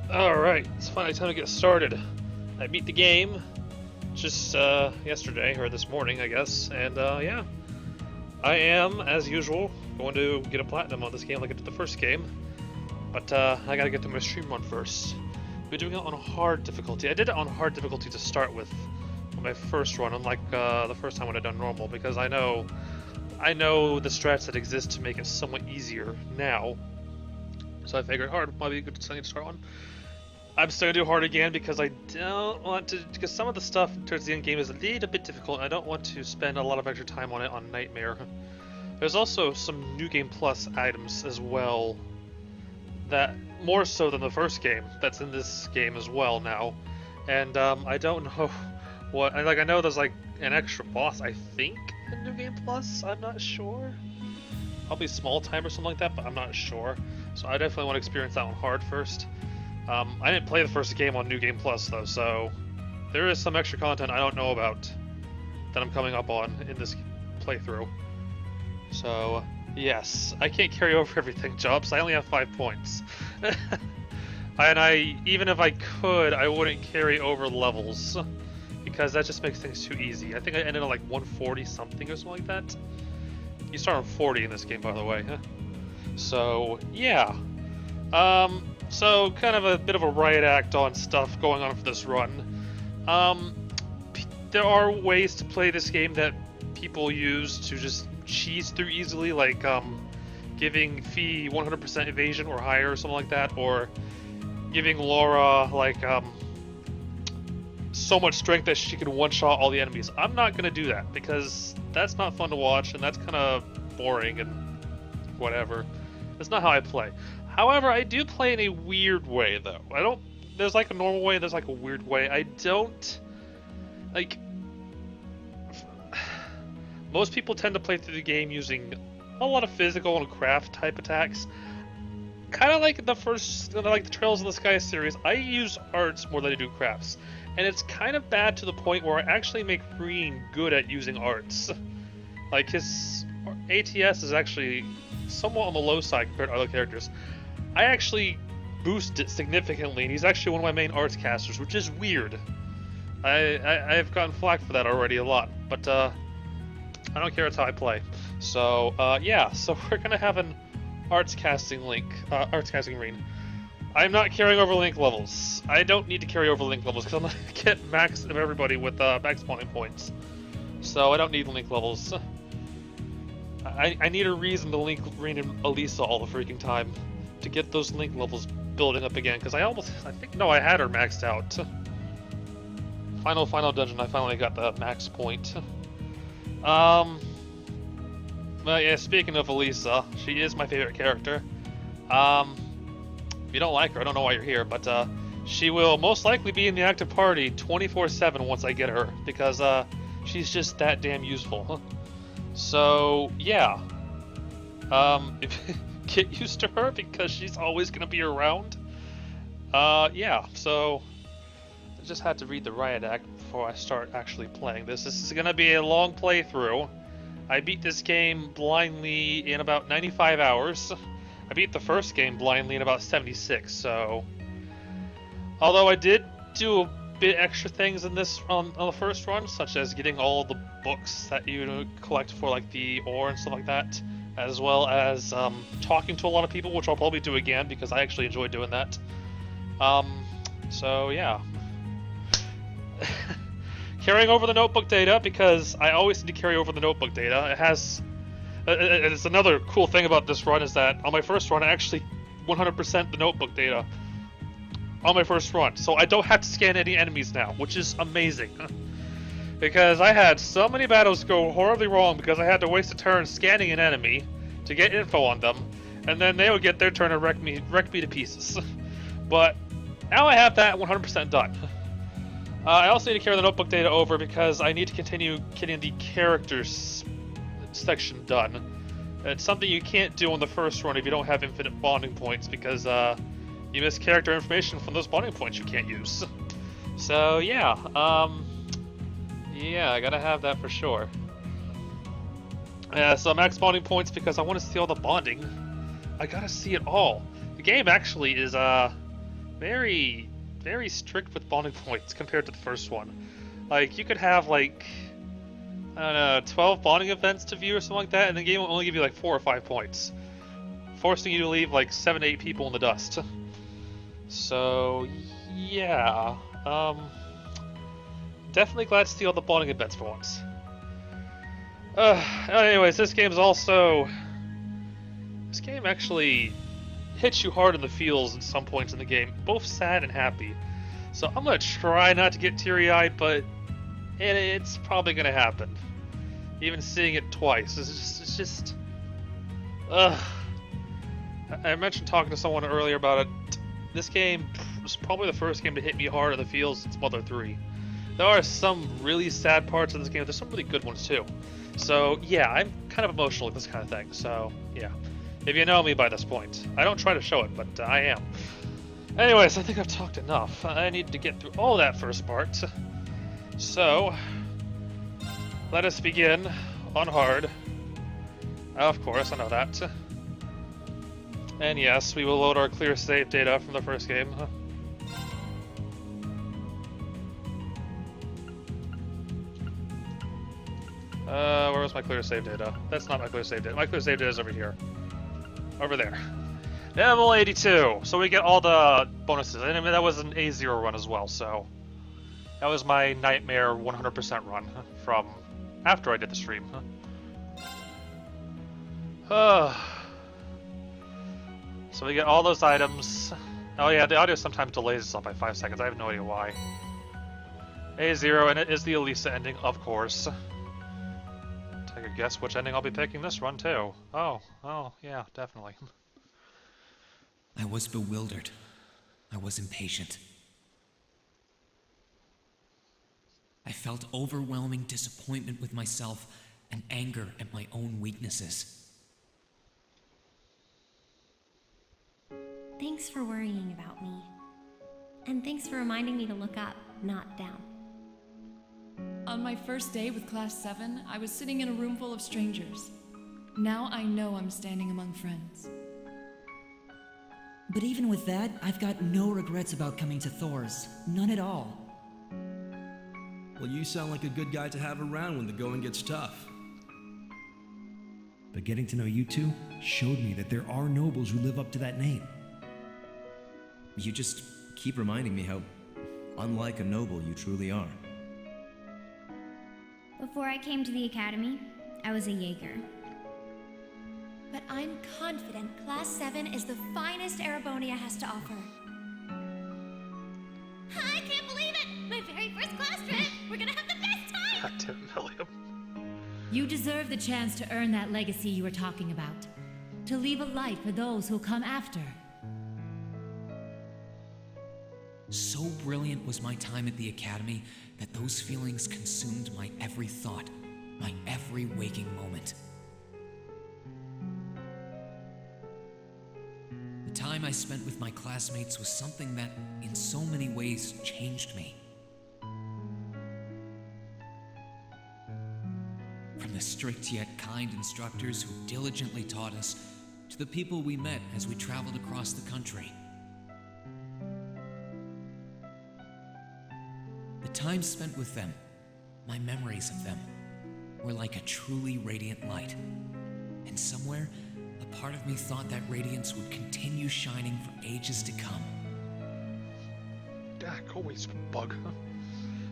Alright, it's finally time to get started. I beat the game just yesterday, or this morning, I guess, and yeah. I am, as usual, going to get a platinum on this game like I did the first game, but I gotta get to my stream run first. We're doing it on hard difficulty. I did it on hard difficulty to start with on my first run, unlike the first time when I done normal, because I know the strats that exist to make it somewhat easier now. So I figured hard might be a good thing to start on. I'm still gonna do hard again because I don't want to, because some of the stuff towards the end game is a little bit difficult and I don't want to spend a lot of extra time on it on Nightmare. There's also some New Game Plus items as well, that more so than the first game, that's in this game as well now. And I don't know what, I know there's like an extra boss, I think, in New Game Plus, I'm not sure. Probably small time or something like that, but I'm not sure. So I definitely want to experience that one hard first. I didn't play the first game on New Game Plus though, so there is some extra content I don't know about that I'm coming up on in this playthrough. So yes, I can't carry over everything, Jobs. I only have 5 points. And even if I could, I wouldn't carry over levels because that just makes things too easy. I think I ended on like 140 something or something like that. You start on 40 in this game, by the way. So yeah. So kind of a bit of a riot act on stuff going on for this run. There are ways to play this game that people use to just cheese through easily, like giving Fee 100% evasion or higher or something like that, or giving Laura like so much strength that she can one-shot all the enemies. I'm not gonna do that because that's not fun to watch and that's kind of boring and whatever. That's not how I play. However, I do play in a weird way, though. There's like a normal way, there's like a weird way. I don't, like, most people tend to play through the game using a lot of physical and craft type attacks. Kind of like the Trails in the Sky series, I use arts more than I do crafts. And it's kind of bad to the point where I actually make Green good at using arts. Like, his ATS is actually somewhat on the low side compared to other characters. I actually boost it significantly, and he's actually one of my main arts casters, which is weird. I've gotten flack for that already a lot, but I don't care, it's how I play. So yeah, so we're gonna have an arts casting ring. I'm not carrying over link levels. I don't need to carry over link levels because I'm gonna get max of everybody with max spawning points. So I don't need link levels. I need a reason to link Green and Elisa all the freaking time to get those link levels building up again, because I had her maxed out. Final dungeon, I finally got the max point. But yeah, speaking of Elisa, she is my favorite character. If you don't like her, I don't know why you're here, but she will most likely be in the active party 24/7 once I get her, because she's just that damn useful. So yeah, get used to her because she's always gonna be around. Yeah, so I just had to read the riot act before I start actually playing this. This is gonna be a long playthrough. I beat this game blindly in about 95 hours. I beat the first game blindly in about 76, so although I did do a bit extra things in this on the first run, such as getting all the books that you collect for like the ore and stuff like that, as well as talking to a lot of people, which I'll probably do again because I actually enjoy doing that. So yeah. Carrying over the notebook data, because I always need to carry over the notebook data. It has... it's another cool thing about this run is that on my first run I actually 100% the notebook data on my first run, so I don't have to scan any enemies now, which is amazing. Because I had so many battles go horribly wrong because I had to waste a turn scanning an enemy to get info on them, and then they would get their turn and wreck me to pieces. But now I have that 100% done. I also need to carry the notebook data over because I need to continue getting the characters section done. It's something you can't do on the first run if you don't have infinite bonding points, because you miss character information from those bonding points you can't use. So yeah, yeah, I gotta have that for sure. So max bonding points because I want to see all the bonding. I gotta see it all. The game actually is very, very strict with bonding points compared to the first one. Like, you could have, like, I don't know, 12 bonding events to view or something like that, and the game will only give you, like, 4 or 5 points. Forcing you to leave, like, 7 to 8 people in the dust. So, yeah. Definitely glad to see all the bonding events for once. Anyways, this game actually hits you hard in the feels at some points in the game, both sad and happy. So I'm gonna try not to get teary-eyed, but it's probably gonna happen. Even seeing it twice, it's just. I mentioned talking to someone earlier about it. This game was probably the first game to hit me hard in the feels since Mother 3. There are some really sad parts of this game. There's some really good ones too. So yeah, I'm kind of emotional with this kind of thing. So yeah, if you know me by this point, I don't try to show it, but I am. Anyways, I think I've talked enough. I need to get through all that first part. So let us begin on hard. Of course, I know that. And yes, we will load our clear save data from the first game. Where was my clear save data? That's not my clear save data. My clear save data is over here. Over there. Level 82. So we get all the bonuses. And I mean, that was an A0 run as well, so... That was my nightmare 100% run from after I did the stream. So we get all those items. Oh yeah, the audio sometimes delays itself by 5 seconds. I have no idea why. A0, and it is the Elisa ending, of course. Take a guess which ending I'll be picking this run, too. Oh, yeah, definitely. I was bewildered. I was impatient. I felt overwhelming disappointment with myself and anger at my own weaknesses. Thanks for worrying about me. And thanks for reminding me to look up, not down. On my first day with Class 7, I was sitting in a room full of strangers. Now I know I'm standing among friends. But even with that, I've got no regrets about coming to Thor's. None at all. Well, you sound like a good guy to have around when the going gets tough. But getting to know you two showed me that there are nobles who live up to that name. You just keep reminding me how unlike a noble you truly are. Before I came to the academy, I was a Jaeger. But I'm confident Class 7 is the finest Erebonia has to offer. I can't believe it! My very first class trip! We're gonna have the best time! God damn it, William. You deserve the chance to earn that legacy you were talking about. To leave a light for those who'll come after. So brilliant was my time at the academy that those feelings consumed my every thought, my every waking moment. The time I spent with my classmates was something that, in so many ways, changed me. From the strict yet kind instructors who diligently taught us, to the people we met as we traveled across the country. The time spent with them, my memories of them, were like a truly radiant light. And somewhere, a part of me thought that radiance would continue shining for ages to come. Always bug.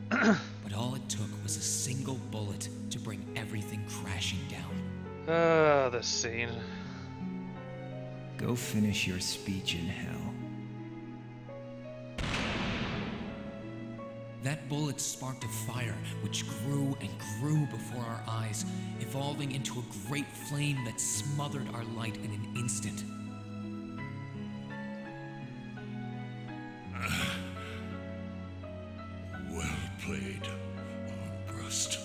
But all it took was a single bullet to bring everything crashing down. This scene. Go finish your speech in hell. That bullet sparked a fire which grew and grew before our eyes, evolving into a great flame that smothered our light in an instant. Well played, Armbrust.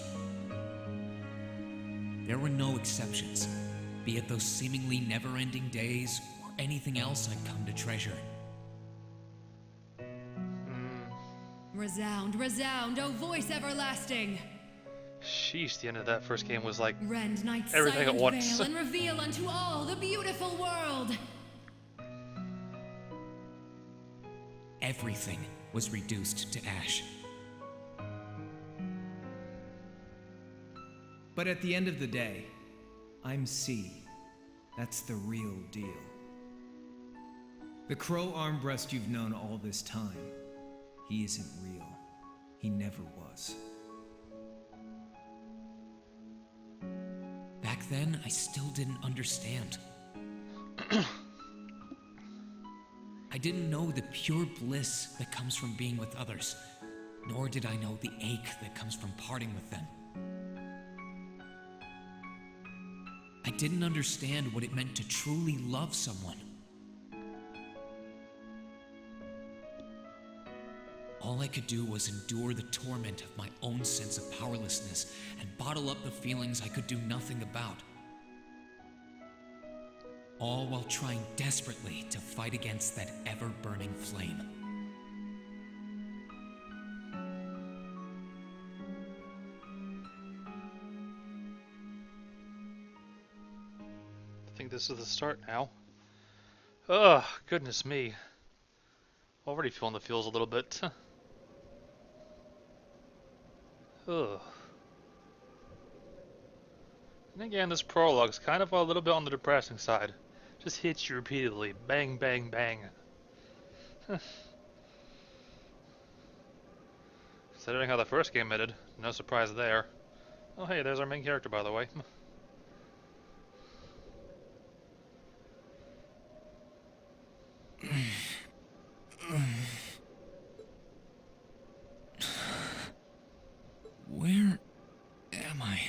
There were no exceptions, be it those seemingly never-ending days or anything else I'd come to treasure. Resound, resound, O voice everlasting! Sheesh, the end of that first game was like Rend night's everything at silent once. veil and reveal unto all the beautiful world! everything was reduced to ash. But at the end of the day, I'm C. That's the real deal. The crow armbreast you've known all this time, he isn't real. He never was. Back then, I still didn't understand. I didn't know the pure bliss that comes from being with others, nor did I know the ache that comes from parting with them. I didn't understand what it meant to truly love someone. All I could do was endure the torment of my own sense of powerlessness and bottle up the feelings I could do nothing about. All while trying desperately to fight against that ever-burning flame. I think this is the start now. Ugh, goodness me. Already feeling the feels a little bit. Ugh. And again, this prologue's kind of a little bit on the depressing side. Just hits you repeatedly. Bang, bang, bang. Considering how the first game ended, no surprise there. Oh hey, there's our main character, by the way. Where am I?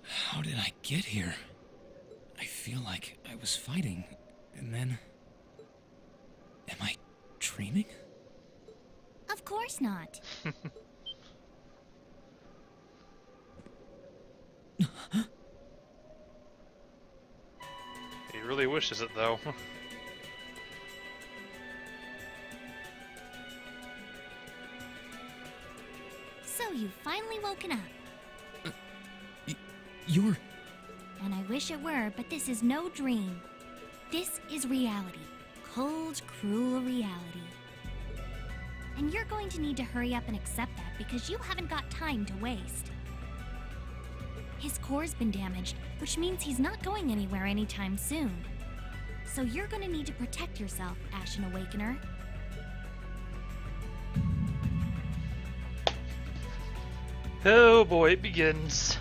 How did I get here? I feel like I was fighting, and then... Am I dreaming? Of course not. He really wishes it, though. So you've finally woken up. You're... And I wish it were, but this is no dream. This is reality. Cold, cruel reality. And you're going to need to hurry up and accept that because you haven't got time to waste. His core's been damaged, which means he's not going anywhere anytime soon. So you're going to need to protect yourself, Ashen Awakener. Oh boy, it begins.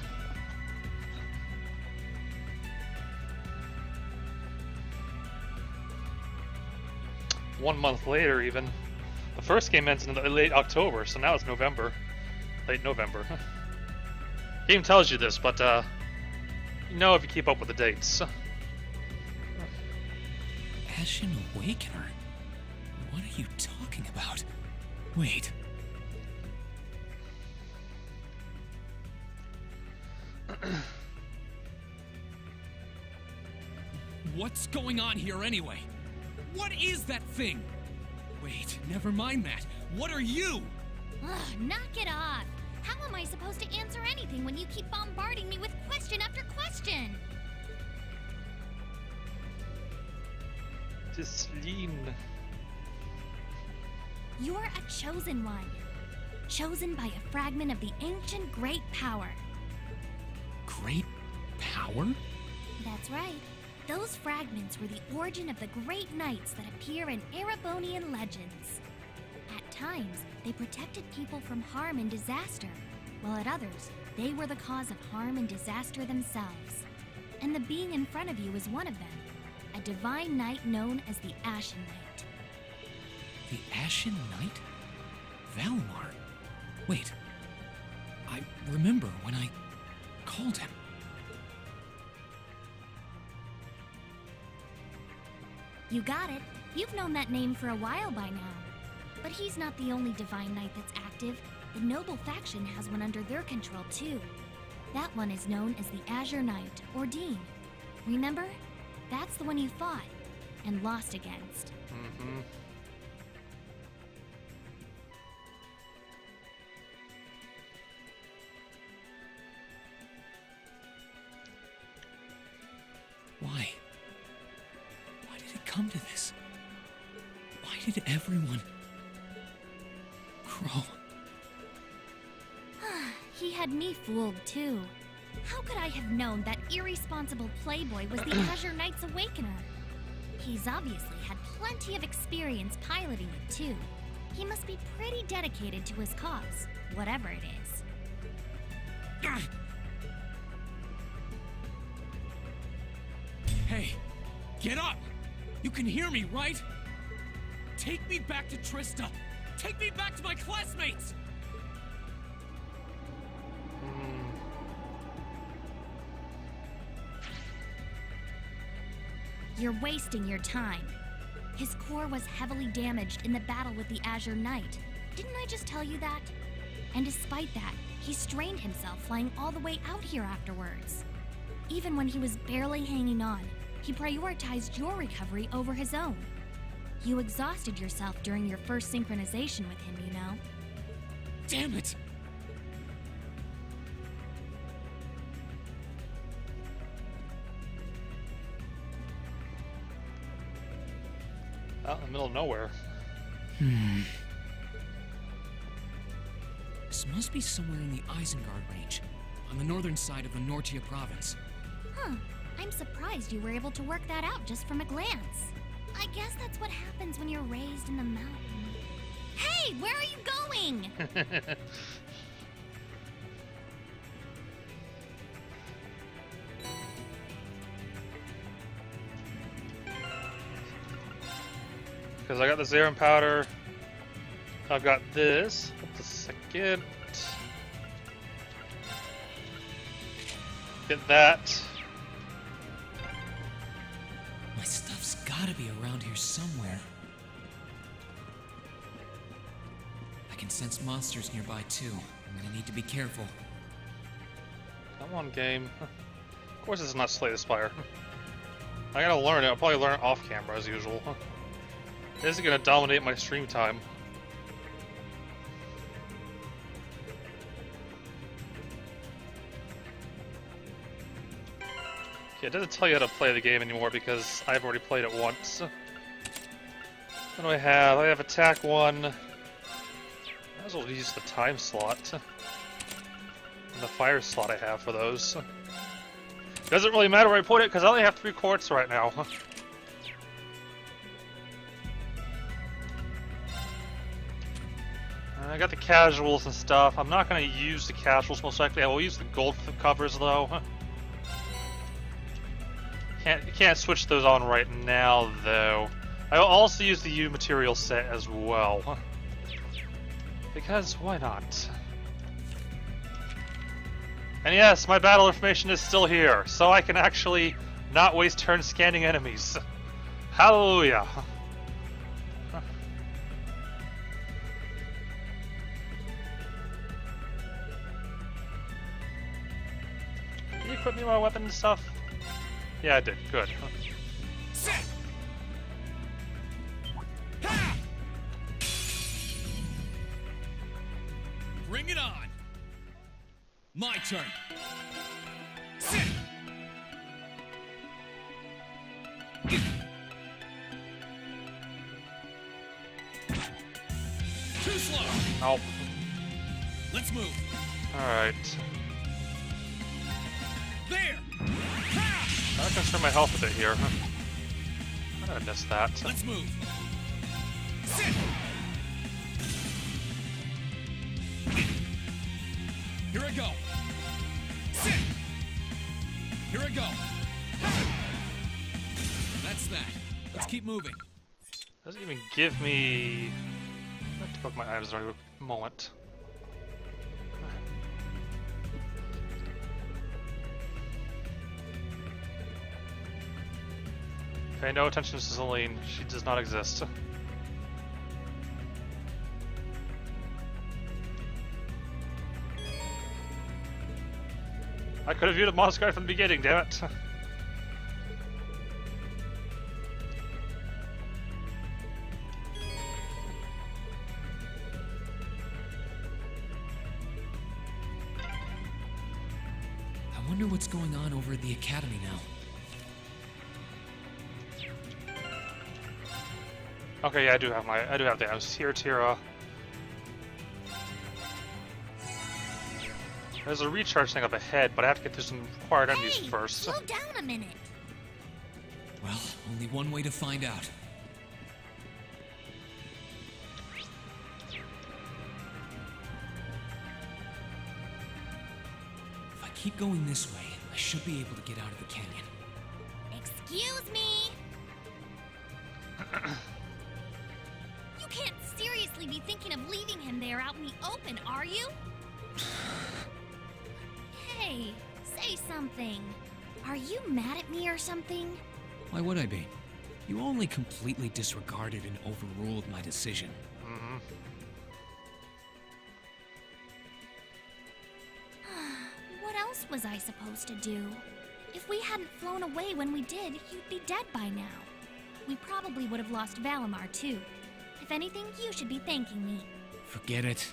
One month later, even. The first game ends in late October, so now it's November. Late November. Game tells you this, but you know if you keep up with the dates. Ashen Awakener? What are you talking about? Wait. What's going on here anyway? What is that thing? Wait, never mind that. What are you? Ugh, knock it off. How am I supposed to answer anything when you keep bombarding me with question after question? Just lean. You're a chosen one. Chosen by a fragment of the ancient great power. Great power? That's right. Those fragments were the origin of the great knights that appear in Erebonian legends. At times, they protected people from harm and disaster, while at others, they were the cause of harm and disaster themselves. And the being in front of you is one of them, a divine knight known as the Ashen Knight. The Ashen Knight? Valimar? Wait. I remember when I called him. You got it. You've known that name for a while by now. But he's not the only divine knight that's active. The noble faction has one under their control too. That one is known as the Azure Knight, or Dean. Remember? That's the one you fought and lost against. Mm-hmm. come to this? Why did everyone... Crow... He had me fooled, too. How could I have known that irresponsible playboy was the Azure Knight's Awakener? He's obviously had plenty of experience piloting it, too. He must be pretty dedicated to his cause, whatever it is. Hey, get up! You can hear me, right? Take me back to Trista! Take me back to my classmates! You're wasting your time. His core was heavily damaged in the battle with the Azure Knight. Didn't I just tell you that? And despite that, he strained himself flying all the way out here afterwards. Even when he was barely hanging on, he prioritized your recovery over his own. You exhausted yourself during your first synchronization with him, you know? Damn it! Out in the middle of nowhere. This must be somewhere in the Isengard range, on the northern side of the Nortia province. Huh. I'm surprised you were able to work that out just from a glance. I guess that's what happens when you're raised in the mountain. Hey, where are you going? Because I got the Zarin powder. I've got this. What's a second? Get that. My stuff's gotta be around here somewhere. I can sense monsters nearby too. I'm gonna need to be careful. Come on, game. Of course it's not Slay the Spire. I gotta learn it. I'll probably learn it off camera as usual. This is gonna dominate my stream time. Okay, it doesn't tell you how to play the game anymore because I've already played it once. What do I have? I have attack 1. Might as well use the time slot. And the fire slot I have for those. Doesn't really matter where I put it because I only have 3 quartz right now. I got the casuals and stuff. I'm not going to use the casuals most likely. I will use the gold covers though. Can't switch those on right now though. I will also use the U material set as well. Because why not? And yes, my battle information is still here, so I can actually not waste turns scanning enemies. Hallelujah. Did you equip me my weapon and stuff? Yeah, I did. Good. Bring it on! My turn! Too slow! Oh. Let's move! Alright. There! I'm not gonna turn my health a bit here. How did I miss that? Let's move! Here I go! Here I go! That's that. Let's keep moving. Doesn't even give me... I have to book my items every moment. Pay no attention to Celine. She does not exist. I could have viewed a monster card from the beginning, damn it. I wonder what's going on over at the academy now. Okay, yeah, I do have the Tira. There's a recharge thing up ahead, but I have to get through some required enemies Hey, first. slow down a minute. Well, only one way to find out. If I keep going this way, I should be able to get out of the canyon. Excuse me. You can't seriously be thinking of leaving him there out in the open, are you? Hey, say something. Are you mad at me or something? Why would I be? You only completely disregarded and overruled my decision. Mm-hmm. What else was I supposed to do? If we hadn't flown away when we did, you'd be dead by now. We probably would have lost Valimar too. If anything, you should be thanking me. Forget it.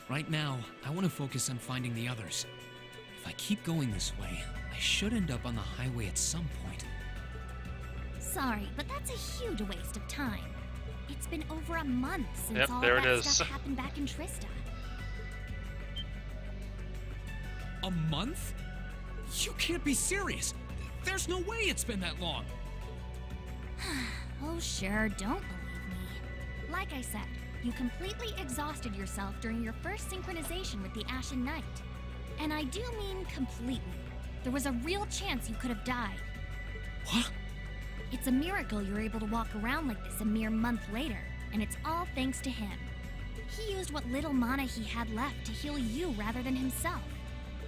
Right now, I want to focus on finding the others. If I keep going this way, I should end up on the highway at some point. Sorry, but that's a huge waste of time. It's been over a month since Yep, all there it that is. stuff happened back in Trista. A month? You can't be serious. There's no way it's been that long. Oh sure, don't believe me. Like I said, you completely exhausted yourself during your first synchronization with the Ashen Knight. And I do mean completely. There was a real chance you could have died. What? It's a miracle you're able to walk around like this a mere month later, and it's all thanks to him. He used what little mana he had left to heal you rather than himself.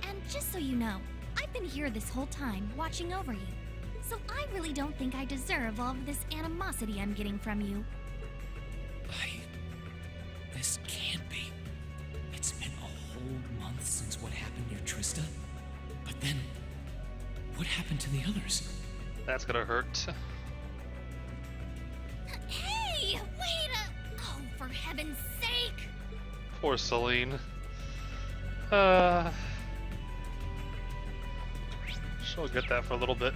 And just so you know, I've been here this whole time, watching over you. So I really don't think I deserve all of this animosity I'm getting from you. This can't be. It's been a whole month since what happened near Trista. But then, what happened to the others? That's gonna hurt. Hey, wait a... Oh, for heaven's sake! Poor Celine. She'll get that for a little bit.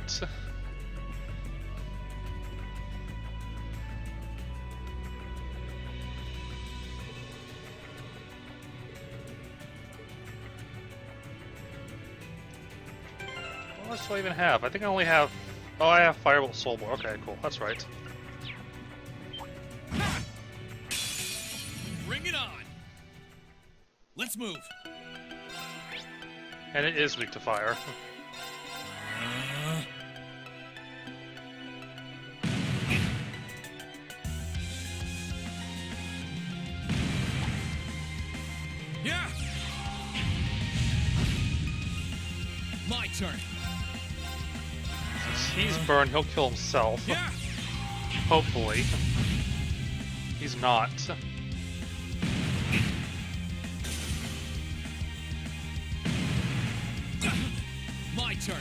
What else do I even have? I think I only have... Oh, I have Firebolt Soulbore. Okay, cool. That's right. Bring it on! Let's move! And it is weak to fire. Yeah! My turn! Since he's burned, he'll kill himself. Yeah! Hopefully. He's not. My turn!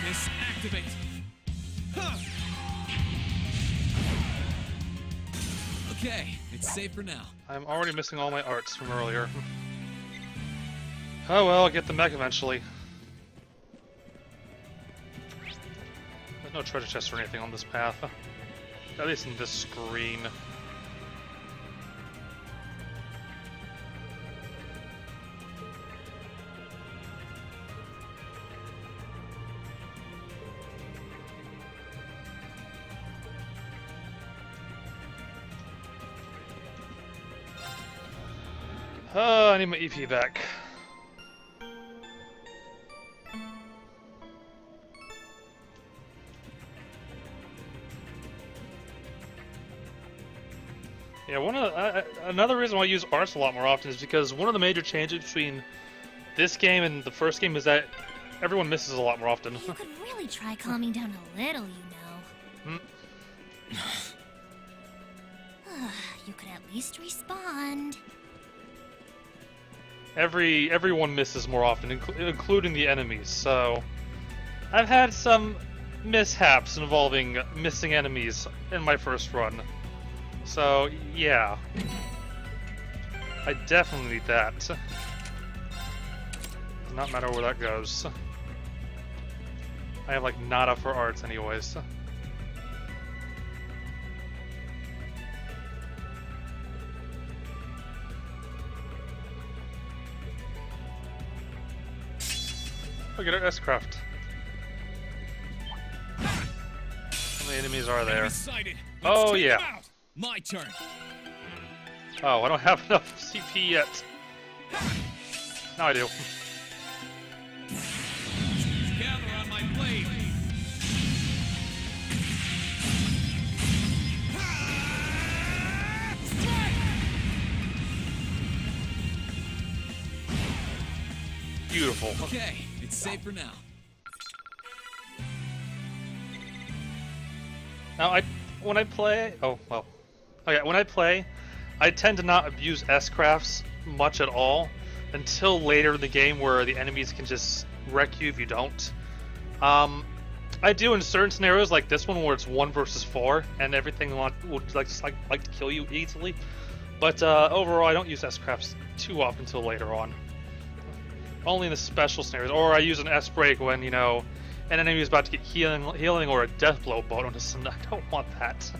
Disactivate! Huh. Okay, it's safe for now. I'm already missing all my arts from earlier. Oh well, I'll get the mech eventually. There's no treasure chest or anything on this path. At least in this screen. I need my EP back. Yeah, another reason why I use arts a lot more often is because one of the major changes between this game and the first game is that everyone misses a lot more often. You could really try calming down a little, you know. You could at least respond. Everyone misses more often, including the enemies, so... I've had some mishaps involving missing enemies in my first run. So, yeah. I definitely need that. Not matter where that goes. I have, like, nada for arts anyways. Look at our S-craft. How many enemies are there? Oh yeah. My turn. Oh, I don't have enough CP yet. Now I do. Gather on my blade. Beautiful. Okay, it's safe for now. Now, when I play, when I play, I tend to not abuse S-crafts much at all until later in the game where the enemies can just wreck you if you don't. I do in certain scenarios like this one where it's 1 versus 4 and everything would like to kill you easily. But overall, I don't use S-crafts too often until later on. Only in the special scenarios, or I use an S-break when, you know, an enemy is about to get healing or a death blow bonus, and I don't want that.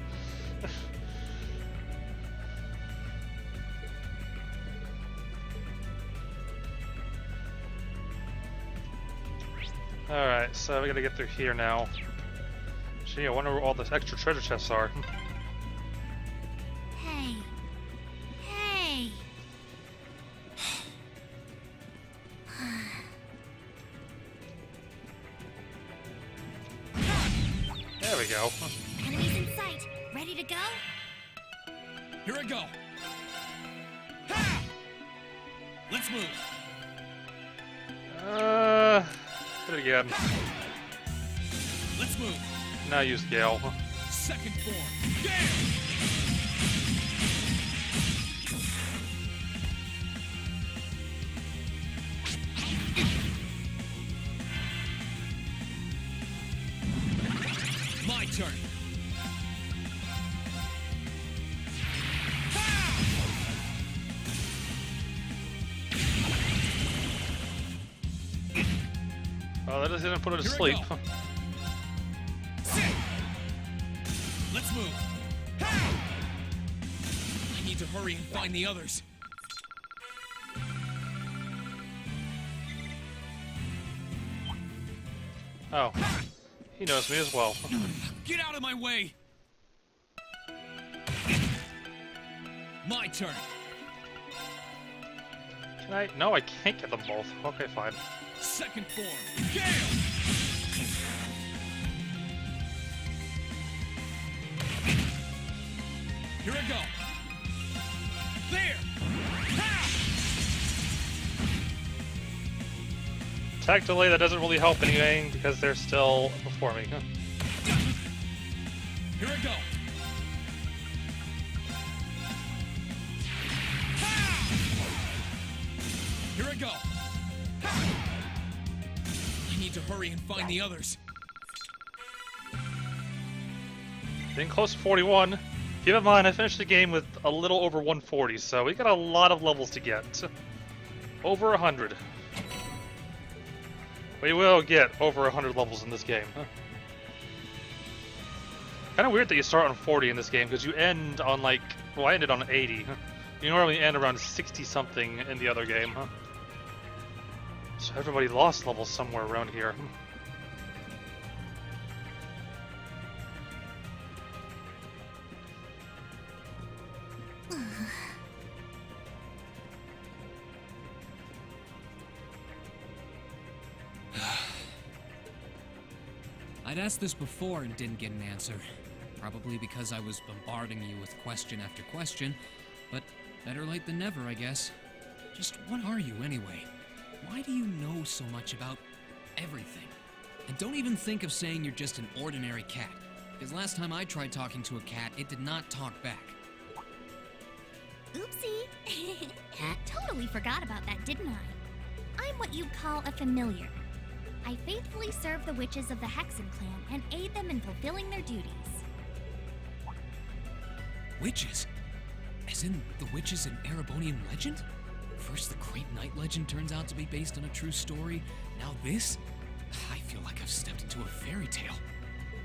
Alright, so we gotta get through here now. Gee, I wonder where all the extra treasure chests are. Hey. Hey. There we go. Enemies in sight. Ready to go? Here I go. Ha! Let's move. Hit it again. Let's move. Now use Gale. Second form. Gale! My turn. Oh, that doesn't put her to Here I sleep. go. Let's move. I need to hurry and find the others. Oh, he knows me as well. Get out of my way! My turn. Can I? No, I can't get them both. Okay, fine. Second form. Gale! Here I go. There! Ha! Attack delay, that doesn't really help anything because they're still before me. Here I go. Here I go. I need to hurry and find the others. Getting close to 41. Keep in mind, I finished the game with a little over 140, so we got a lot of levels to get. Over 100. We will get over 100 levels in this game. Kind of weird that you start on 40 in this game, because you end on like, well, I ended on 80. You normally end around 60-something in the other game. So everybody lost levels somewhere around here. I'd asked this before and didn't get an answer. Probably because I was bombarding you with question after question, but better late than never, I guess. Just what are you, anyway? Why do you know so much about everything? And don't even think of saying you're just an ordinary cat, because last time I tried talking to a cat, it did not talk back. Oopsie. Totally forgot about that, didn't I? I'm what you'd call a familiar. I faithfully serve the witches of the Hexen clan and aid them in fulfilling their duties. Witches? As in the witches in Erebonian legend? First the Great Night legend turns out to be based on a true story, now this? I feel like I've stepped into a fairy tale.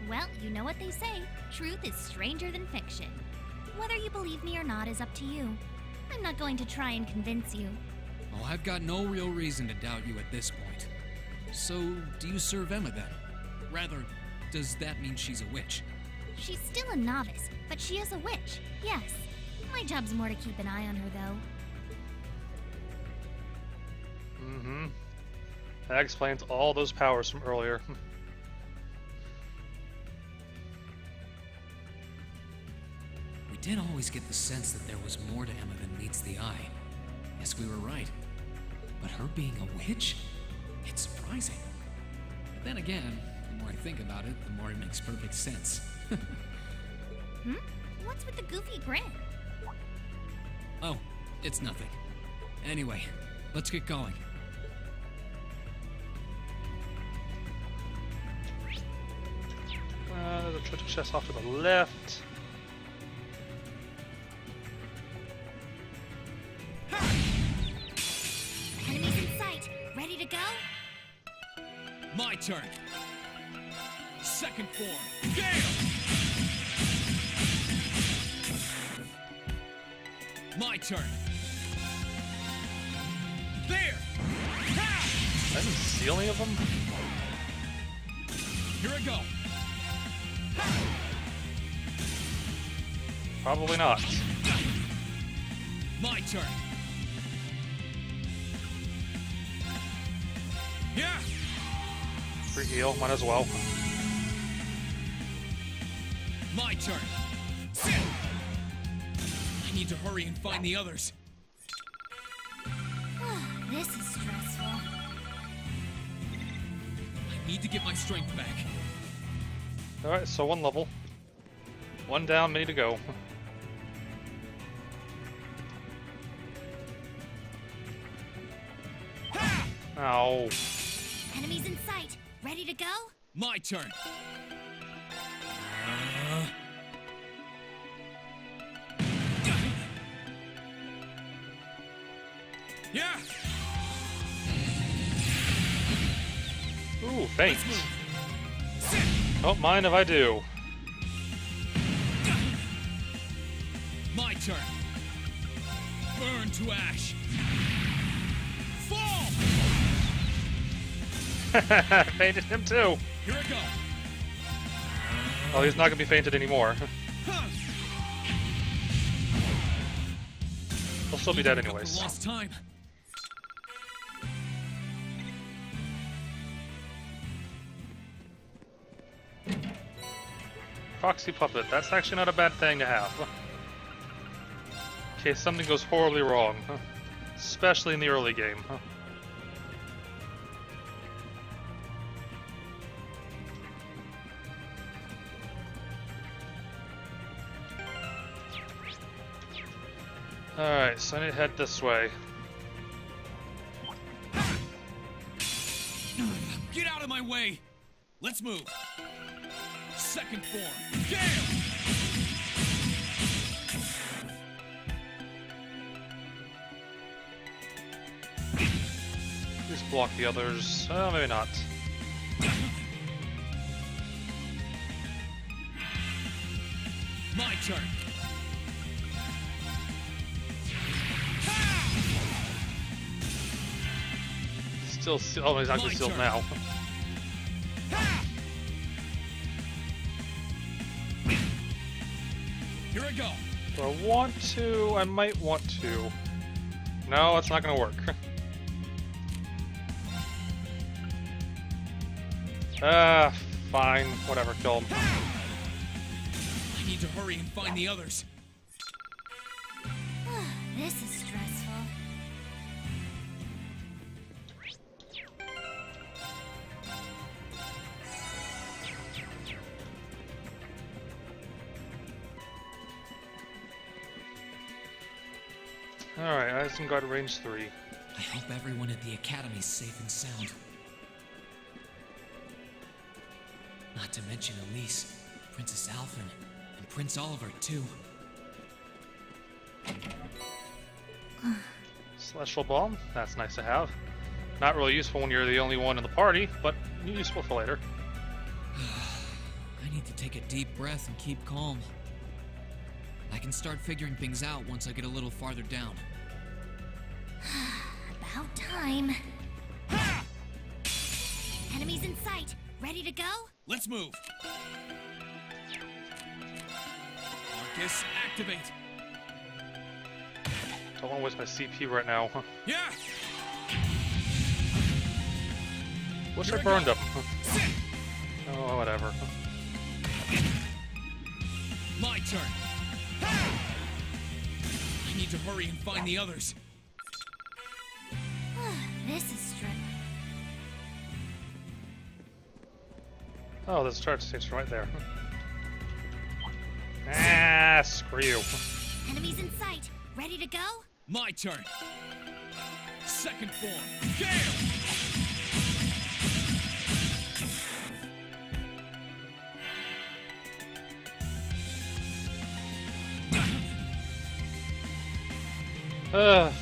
Well, you know what they say. Truth is stranger than fiction. Whether you believe me or not is up to you. I'm not going to try and convince you. Oh, I've got no real reason to doubt you at this point. So, do you serve Emma then? Rather, does that mean she's a witch? She's still a novice, but she is a witch, yes. My job's more to keep an eye on her, though. Mm-hmm. That explains all those powers from earlier. We did always get the sense that there was more to Emma than meets the eye. Yes, we were right. But her being a witch? It's surprising. But then again, the more I think about it, the more it makes perfect sense. What's with the goofy grin? Oh, it's nothing. Anyway, let's get going. The treasure chest off to the left. Enemies in sight. Ready to go? My turn. Second form. Gale! My turn. There! I didn't see any of them. Here I go. Probably not. My turn. Yeah! Free heal, might as well. My turn. Sit! I need to hurry and find the others. This is stressful. I need to get my strength back. Alright, so one level. One down, many to go. Ow. Enemies in sight. Ready to go? My turn. Yeah. Ooh, faint. Don't mind if I do. My turn. Burn to ash. Fall. Fainted him too. Here I go. Oh, he's not gonna be fainted anymore. He'll still be dead anyways. Lost time. Proxy puppet. That's actually not a bad thing to have. In case something goes horribly wrong. Especially in the early game. Alright, so I need to head this way. Get out of my way! Let's move! Second form, Gale! Please block the others. Oh, maybe not. My turn! Still, oh, he's actually sealed now. Here I go. Do I want to? I might want to. No, it's not gonna work. Fine. Whatever, kill him. I need to hurry and find the others. This is stressful. Alright, Isengard range 3. I hope everyone at the Academy's safe and sound. Not to mention Elise, Princess Alphen, and Prince Oliver, too. Celestial Bomb, that's nice to have. Not really useful when you're the only one in the party, but useful for later. I need to take a deep breath and keep calm. I can start figuring things out once I get a little farther down. About time. sight. Ready to go? Let's move. Marcus, activate. Don't want to waste my CP right now. Yeah. Wish Here I we burned go. up. Oh, whatever. My turn. I need to hurry and find the others. This is stressful. Oh, there's a charge station right there. Ah, screw you. Enemies in sight. Ready to go? My turn. Second form. Gale.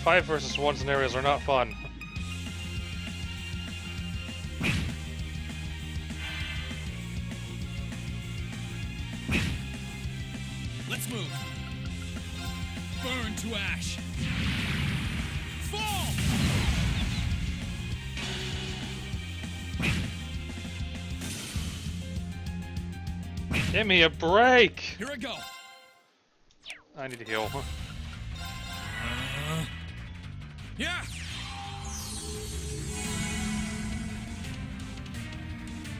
Five versus one scenarios are not fun. Let's move. Burn to ash. Fall! Give me a break! Here I go. I need to heal. Yeah!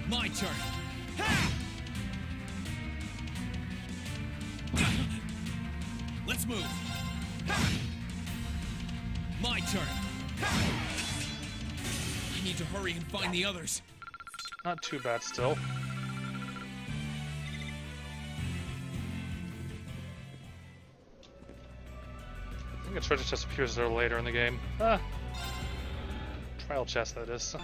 My turn. Ha! Let's move. Ha! My turn. Ha! I need to hurry and find the others. Not too bad still. I think a treasure chest appears there later in the game. Trial chest, that is.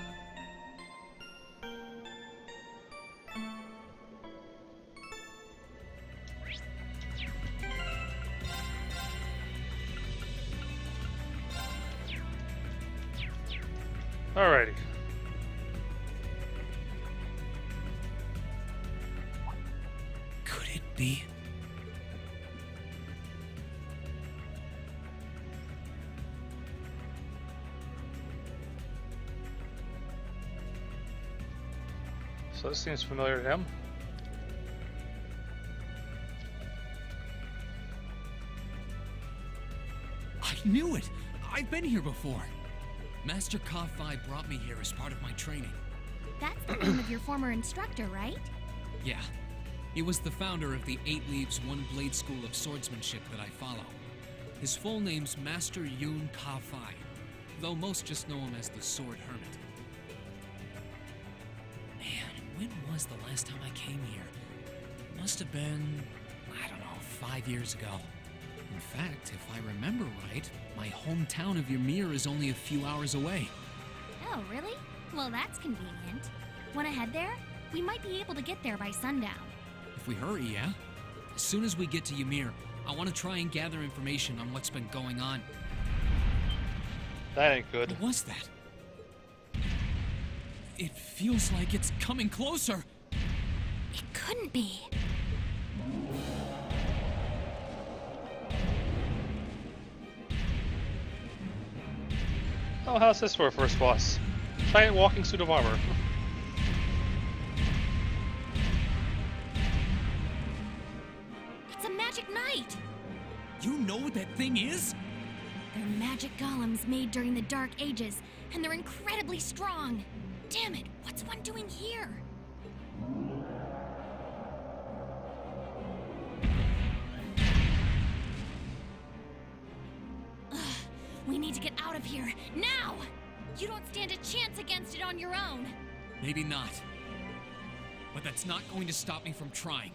Alrighty. Could it be? So this seems familiar to him. I knew it! I've been here before. Master Ka-Fi brought me here as part of my training. That's the name of your former instructor, right? Yeah. He was the founder of the 8 Leaves, 1 Blade School of Swordsmanship that I follow. His full name's Master Yun Ka-Fi, though most just know him as the Sword Hermit. Man, when was the last time I came here? Must have been, I don't know, 5 years ago. In fact, if I remember right, my hometown of Ymir is only a few hours away. Oh, really? Well, that's convenient. Wanna head there? We might be able to get there by sundown. If we hurry, yeah? As soon as we get to Ymir, I want to try and gather information on what's been going on. That ain't good. What was that? It feels like it's coming closer. It couldn't be. Oh, how's this for a first boss? Giant walking suit of armor. It's a magic knight! You know what that thing is? They're magic golems made during the Dark Ages, and they're incredibly strong. Damn it, what's one doing here? Ugh, we need to get out of here, now! You don't stand a chance against it on your own. Maybe not. But that's not going to stop me from trying.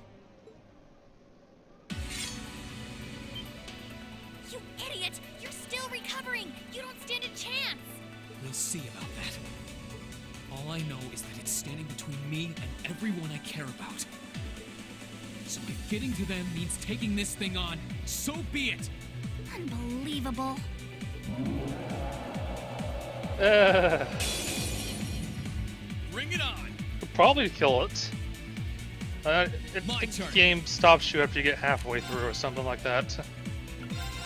You idiot! You're still recovering! You don't stand a chance! We'll see about that. All I know is that it's standing between me and everyone I care about. So if getting to them means taking this thing on, so be it! Unbelievable. Bring it on. Could probably kill it. My The turn. game stops you after you get halfway through or something like that.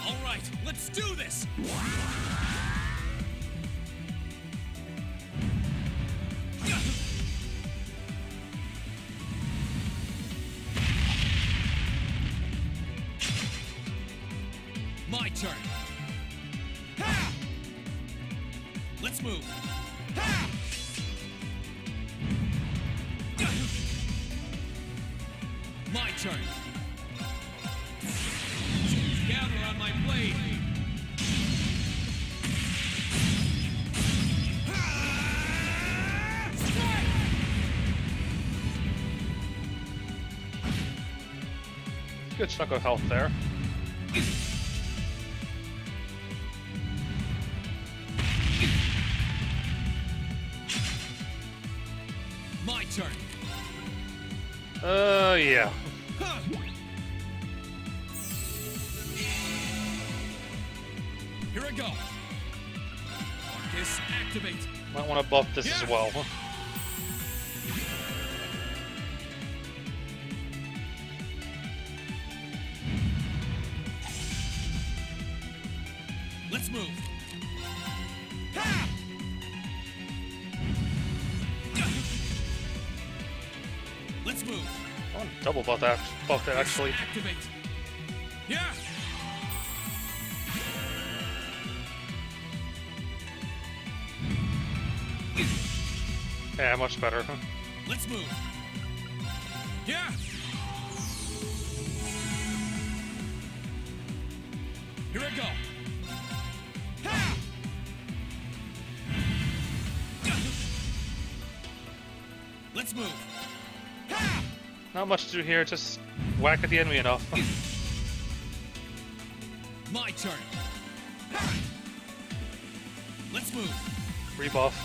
All right, let's do this. turn. Gather on my blade. Good chunk of health there. My turn. Yeah. Here I go. Marcus, activate. Might want to buff this as well. Let's move. Ha! Let's move. Oh, double buff that actually. Activate. Yeah. Yeah, much better. Let's move. Yeah. Here I go. Ha! Let's move. Ha! Not much to do here, just whack at the enemy enough. My turn. Ha! Let's move. Rebuff.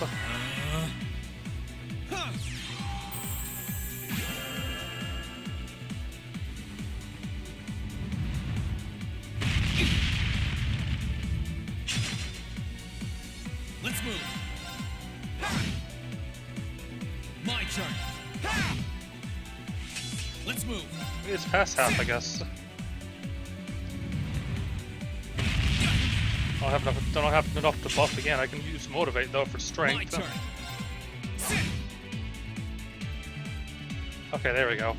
Huh. Let's move. Ha! My turn. Ha! Let's move. It's past half, I guess. Don't have enough to buff again. I can use motivate though for strength. My turn. Okay, there we go.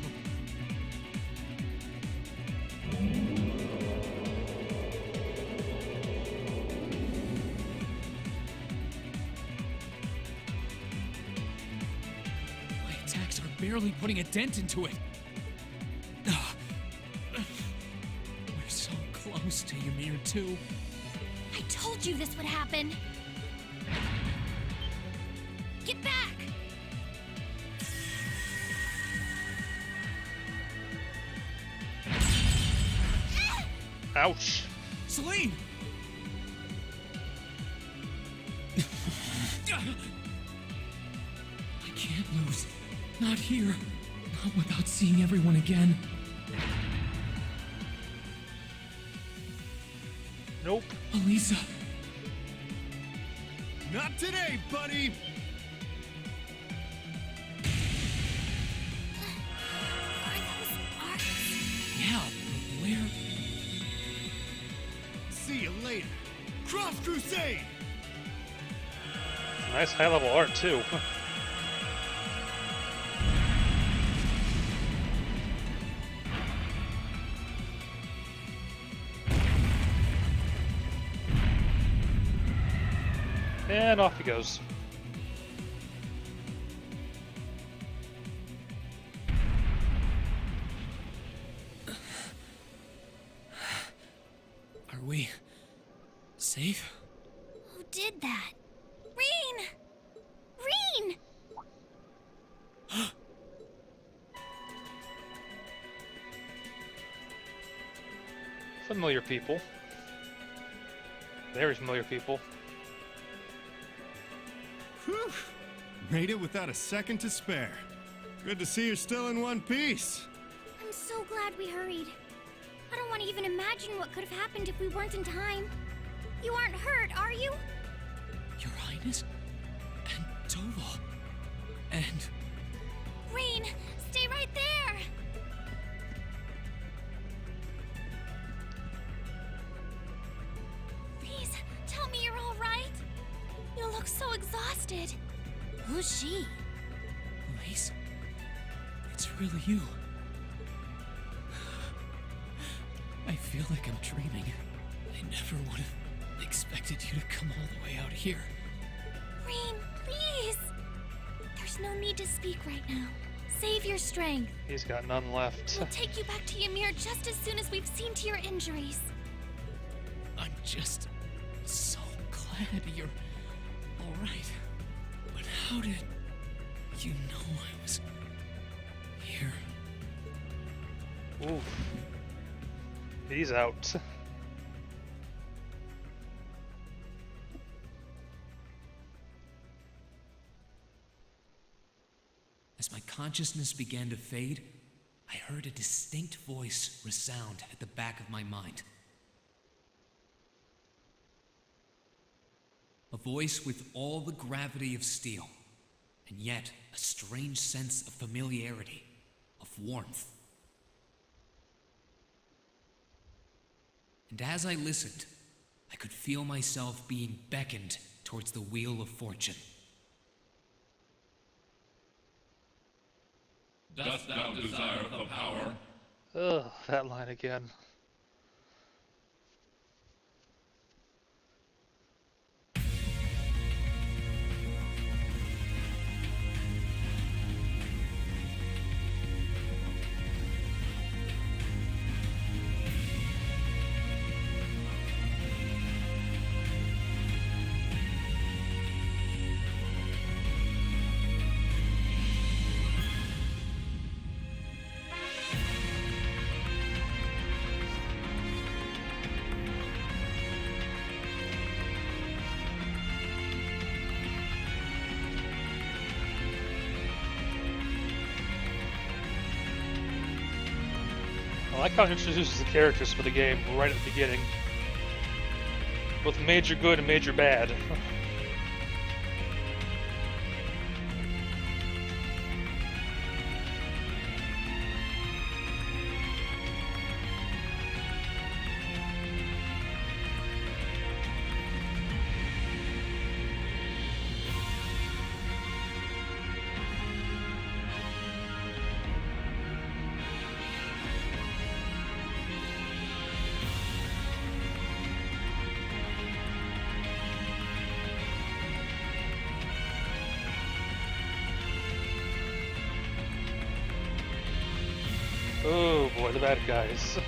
My attacks are barely putting a dent into it. We're so close to Ymir 2. I told you this would happen. Get back! Ouch. Celine! I can't lose. Not here. Not without seeing everyone again. Nope. Elisa. Not today, buddy! Are those arcs? Yeah, but where? See you later. Cross Crusade! Nice high level art too. And off he goes. Are we safe? Who did that? Reen! Reen! Familiar people. Very familiar people. Whew. Made it without a second to spare. Good to see you're still in one piece. I'm so glad we hurried. I don't want to even imagine what could have happened if we weren't in time. You aren't hurt, are you? Your Highness? And Toval. And... Reen, stay right there! Please, tell me you're all right. You look so exhausted. Who's she? Elise? It's really you. I feel like I'm dreaming. I never would have expected you to come all the way out here. Reen, please! There's no need to speak right now. Save your strength. He's got none left. We'll take you back to Ymir just as soon as we've seen to your injuries. I'm just so glad you're alright. But how did you know I was here? Oof. He's out. As my consciousness began to fade, I heard a distinct voice resound at the back of my mind. A voice with all the gravity of steel, and yet a strange sense of familiarity, of warmth. And as I listened, I could feel myself being beckoned towards the wheel of fortune. Dost thou desire the power? Ugh, that line again. I like how it introduces the characters for the game right at the beginning. Both Major Good and Major Bad. Oh boy, the bad guys.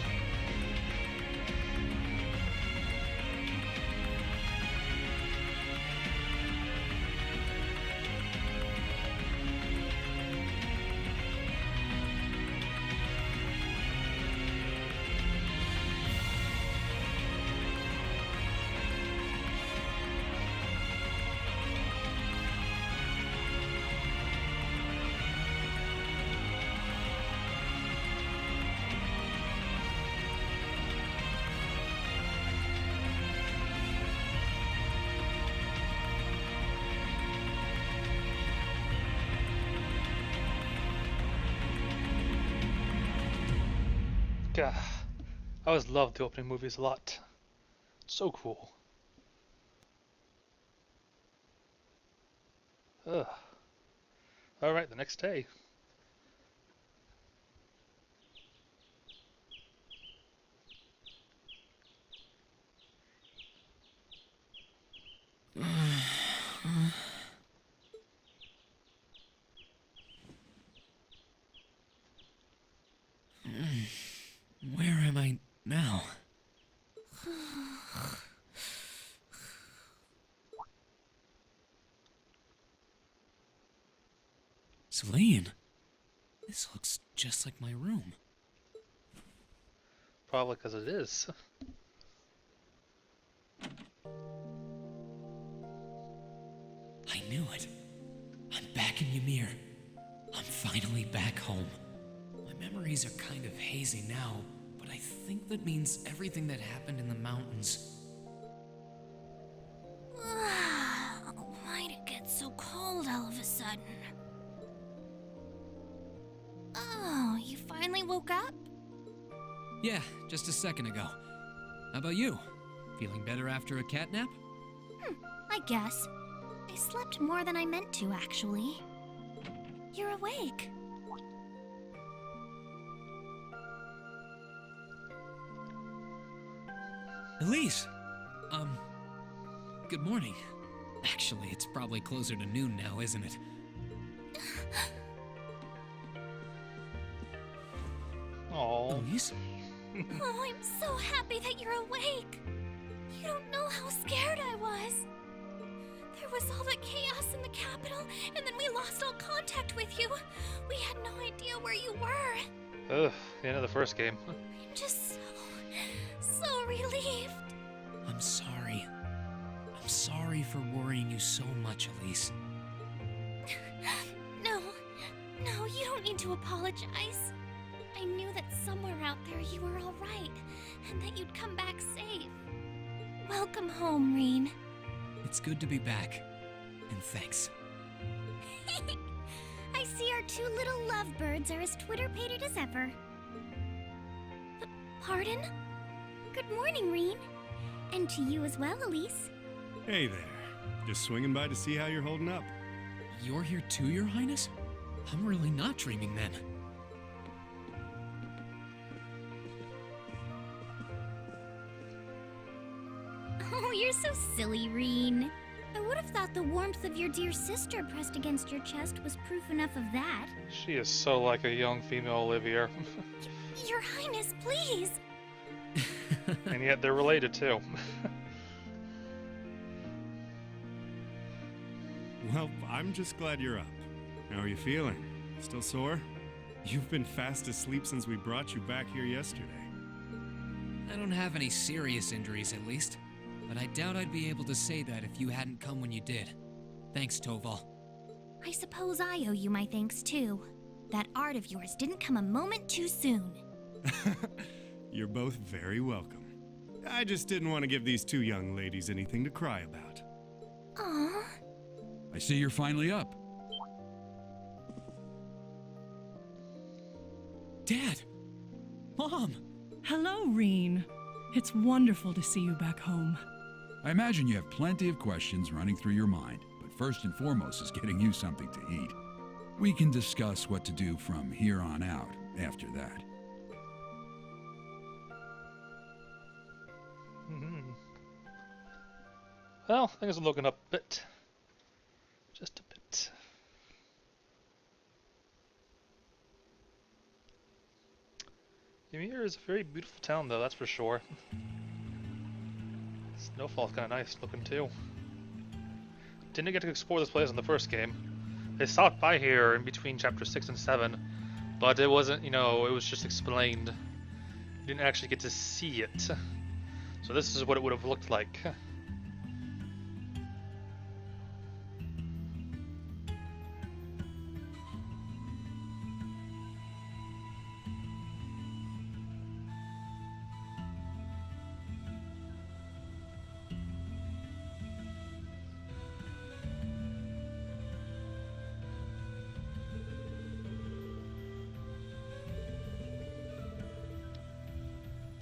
God, I always loved the opening movies a lot. So cool. Ugh. Alright, the next day. Where am I now? Celine, this looks just like my room. Probably because it is. I knew it. I'm back in Ymir. I'm finally back home. My memories are kind of hazy now, but I think that means everything that happened in the mountains. Why'd it get so cold all of a sudden? Oh, you finally woke up? Yeah, just a second ago. How about you? Feeling better after a cat nap? I guess. I slept more than I meant to, actually. You're awake. Elise! Good morning. Actually, it's probably closer to noon now, isn't it? Oh. Elise? Oh, I'm so happy that you're awake. You don't know how scared I was. There was all that chaos in the capital, and then we lost all contact with you. We had no idea where you were. Ugh, the end of the first game. I'm just so relieved. I'm sorry. I'm sorry for worrying you so much, Elise. No, you don't need to apologize. I knew that somewhere out there you were all right, and that you'd come back safe. Welcome home, Reen. It's good to be back. And thanks. I see our two little lovebirds are as Twitter-pated as ever. Pardon? Good morning, Reen. And to you as well, Elise. Hey there. Just swinging by to see how you're holding up. You're here too, Your Highness? I'm really not dreaming then. Oh, you're so silly, Reen. I would have thought the warmth of your dear sister pressed against your chest was proof enough of that. She is so like a young female Olivia. Your Highness, please! And yet they're related too. Well, I'm just glad you're up. How are you feeling? Still sore? You've been fast asleep since we brought you back here yesterday. I don't have any serious injuries, at least. But I doubt I'd be able to say that if you hadn't come when you did. Thanks, Toval. I suppose I owe you my thanks, too. That art of yours didn't come a moment too soon. You're both very welcome. I just didn't want to give these two young ladies anything to cry about. Aww. I see you're finally up. Dad! Mom! Hello, Reen. It's wonderful to see you back home. I imagine you have plenty of questions running through your mind, but first and foremost is getting you something to eat. We can discuss what to do from here on out after that. Well, things are looking up a bit. Just a bit. Ymir is a very beautiful town, though, that's for sure. Snowfall's kind of nice looking, too. Didn't get to explore this place in the first game. They stopped by here in between Chapter 6 and 7, but it wasn't, you know, it was just explained. You didn't actually get to see it. So this is what it would have looked like.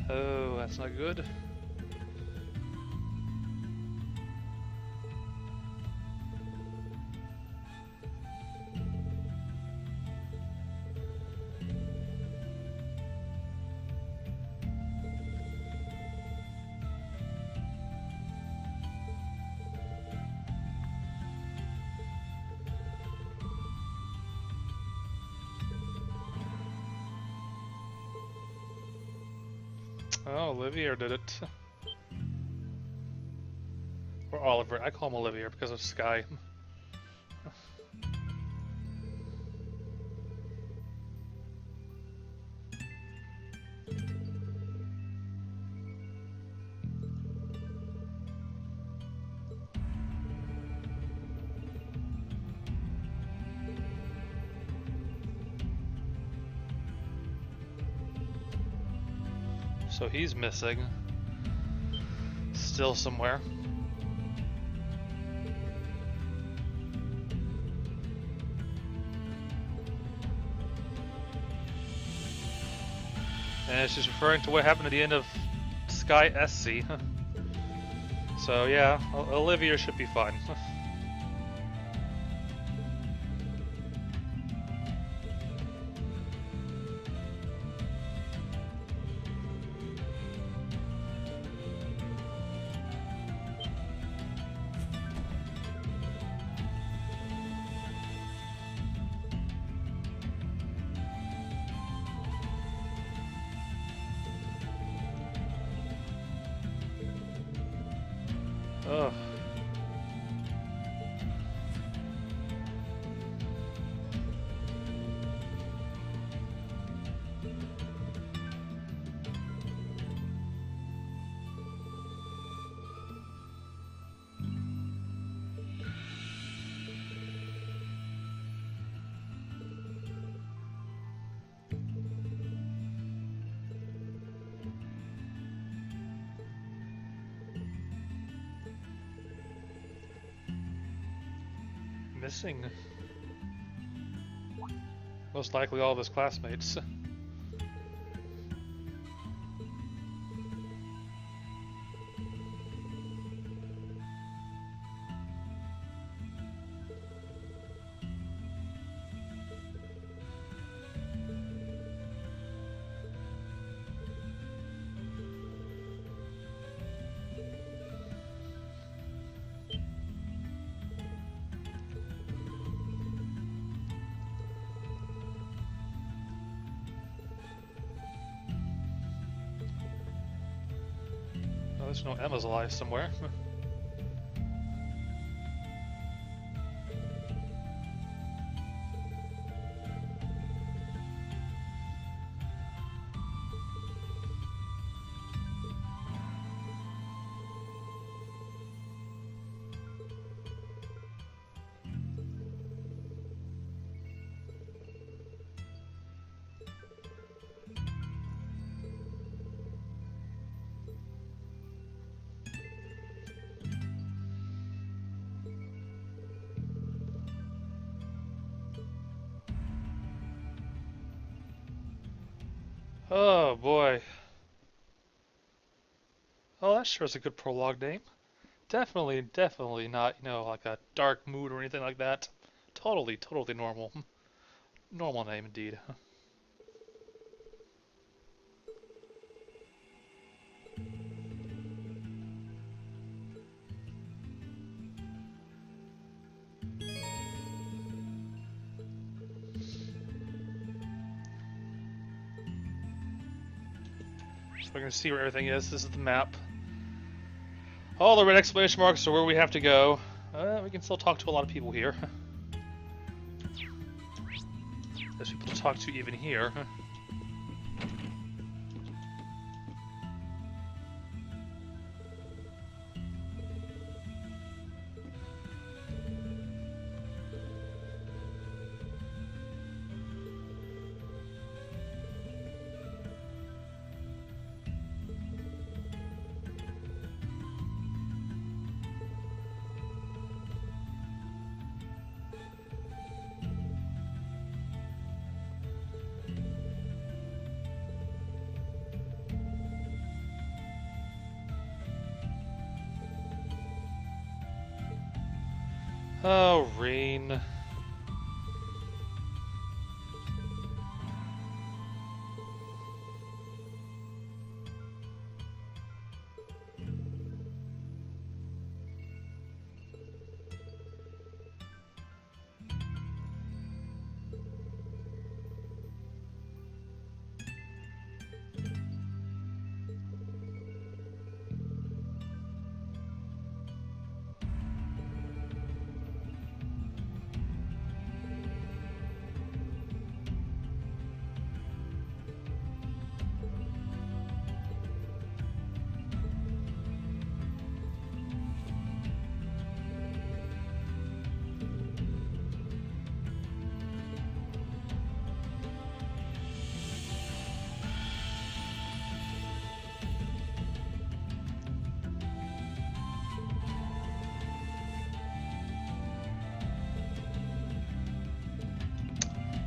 Oh, that's not good. Oh, Olivier did it. Or Oliver. I call him Olivier because of Sky. So he's missing. Still somewhere. And she's referring to what happened at the end of Sky SC. So yeah, Olivia should be fine. Ugh. Missing. Most likely all of his classmates. Oh, there's no Emma's alive somewhere. Oh boy. Oh, that sure is a good prologue name. Definitely not, like a dark mood or anything like that. Totally normal. Normal name indeed. So we're gonna see where everything is. This is the map. All the red exclamation marks are where we have to go. We can still talk to a lot of people here. There's people to talk to even here. Oh, rain.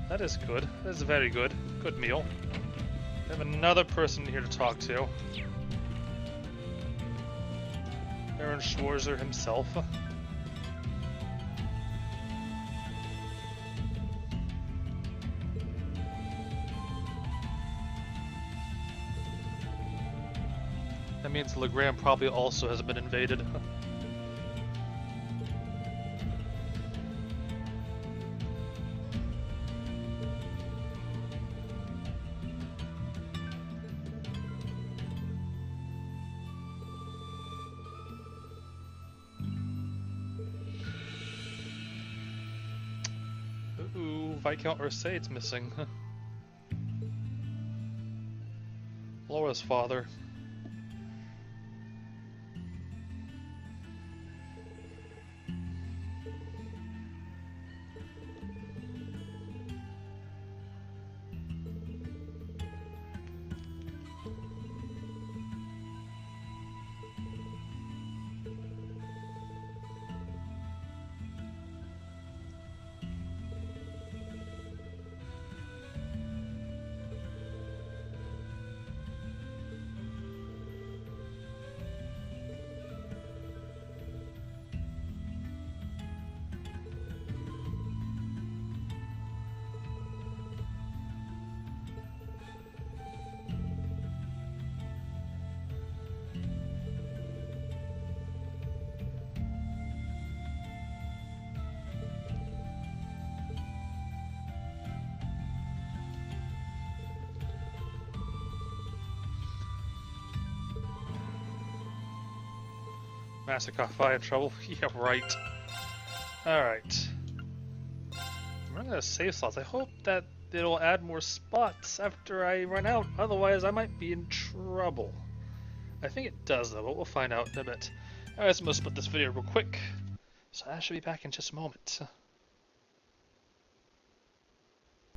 That is good. That is very good. Good meal. We have another person here to talk to. Baron Schwarzer himself. That means Legrand probably also has been invaded. Viscount Ursade's missing. Laura's father. Massacre in trouble? Yeah, right. Alright. I'm running out of save slots. I hope that it'll add more spots after I run out, otherwise I might be in trouble. I think it does though, but we'll find out in a bit. Alright, so I'm gonna split this video real quick. So I should be back in just a moment.